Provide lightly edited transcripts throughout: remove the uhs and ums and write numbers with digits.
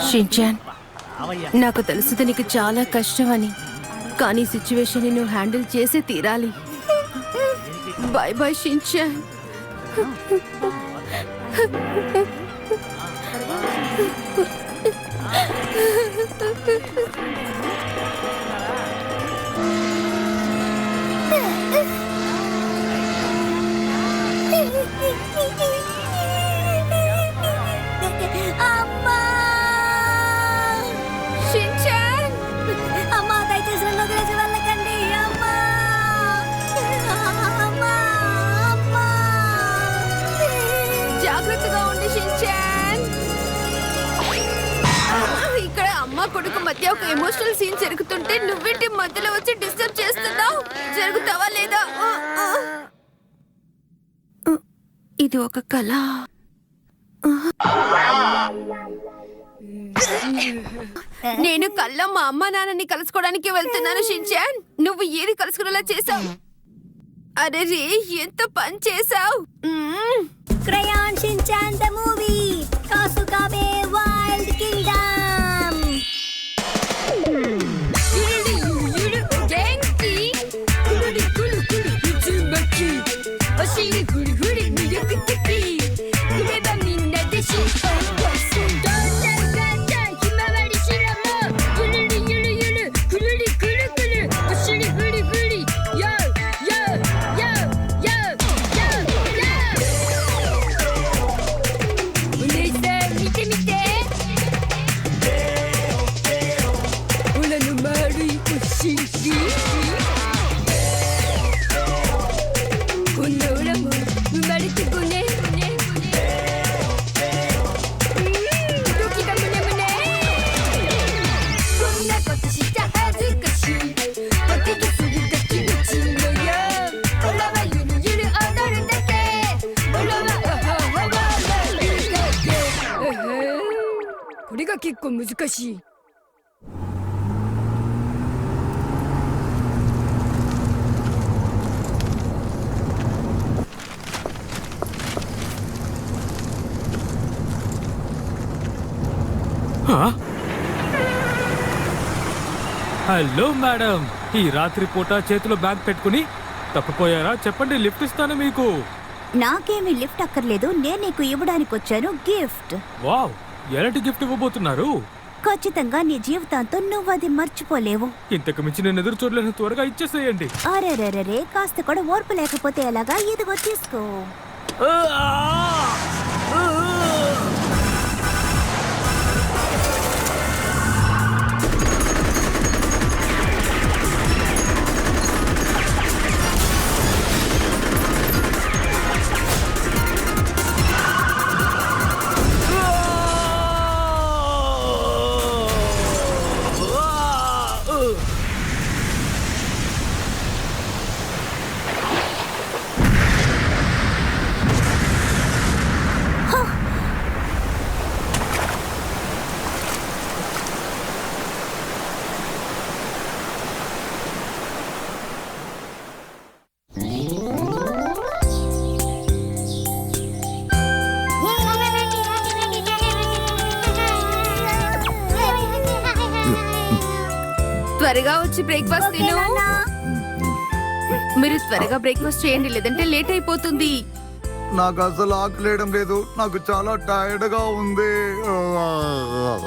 Shin-chan, నాకు తెలుసు నీకు చాలా కష్టమని, కానీ సిచ్యువేషన్ ని నువ్వు హ్యాండిల్ చేసి తీరాలి. Bye bye Shinchan. ఇక్కడ అమ్మ కొడుకు మధ్య ఒక ఎమోషనల్ సీన్ జరుగుతుంటే నువ్వేంటి మధ్యలో వచ్చి డిస్టర్బ్ చేస్తున్నావు? జరుగుతావా లేదా? ఇది ఒక కళ. నేను కళ్ళ మా అమ్మ నాన్నని కలుసుకోవడానికి వెళ్తున్నాను షిన్చాన్. నువ్వు ఏది కలుసుకునేలా చేసావు? అరే రే, ఎంత పని చేసావు! Crayon Shinchan the movie, Kasukabe wild kingdom. Hello madam, ఈ రాత్రి పూట చేతిలో బ్యాగ్ పెట్టుకుని తప్పిపోయారా? చెప్పండి, లిఫ్ట్ ఇస్తాను మీకు. నాకేమీ లిఫ్ట్ అక్కర్లేదు, నేను నీకు ఇవ్వడానికి వచ్చాను గిఫ్ట్. వావ్, ఎలాంటి గిఫ్ట్ ఇవ్వబోతున్నారు? ఖచ్చితంగా నీ జీవితాంతో నువ్వు అది మర్చిపోలేవు. ఇంతకు మించి నేను ఎదురు చూడలేను, త్వరగా ఇచ్చేసేయండి. అరే, కాస్త కూడా ఓర్పు లేకపోతే ఎలాగా? ఇదిగో తీసుకో. త్వరగా వచ్చి బ్రేక్ఫాస్ట్ తిను. మీరు త్వరగా బ్రేక్ఫాస్ట్ చేయండి, లేదంటే లేట్ అయిపోతుంది. నాకు అసలు ఆకలేయడం లేదు, నాకు చాలా టైర్డ్ గా ఉంది.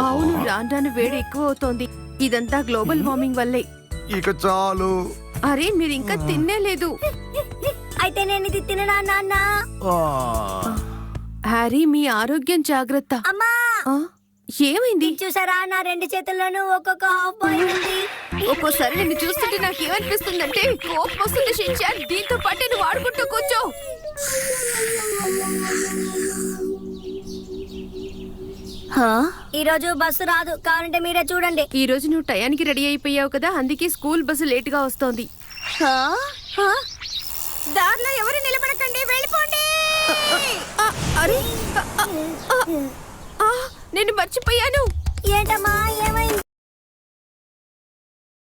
అవును, రాను వేడి ఎక్కువ అవుతోంది. ఇదంతా గ్లోబల్ వార్మింగ్ వల్లే. ఇక చాలు. అరే, మీరు ఇంకా తినేలేదు. అయితే నేను ఇది తిననా నాన్న? హ్యారీ, మీ ఆరోగ్యం జాగ్రత్త. అమ్మా, ఏమైంది? చూసారా, నా రెండు చేతుల్లోనూ ఒక్కొక్క హాఫ్ బాయ్ ఉంది. ఒక్కోసారి నిన్ను చూస్తుంటే నాకు ఏమనిపిస్తుందంటే కోపం వస్తుంది షిన్చాన్. దీంతో పాటు నువ్వు ఆడుకుంటూ కూర్చో. ఈ రోజు బస్సు రాదు, కావాలంటే మీరే చూడండి. ఈ రోజు నువ్వు టయానికి రెడీ అయిపోయావు కదా, అందుకే స్కూల్ బస్సు లేట్ గా వస్తోంది. దారిలో ఎవరు నిలబడకండి, వెళ్ళిపోండి. అరే, నేను మర్చిపోయాను. ఏంటమ్మా, ఏమైంది?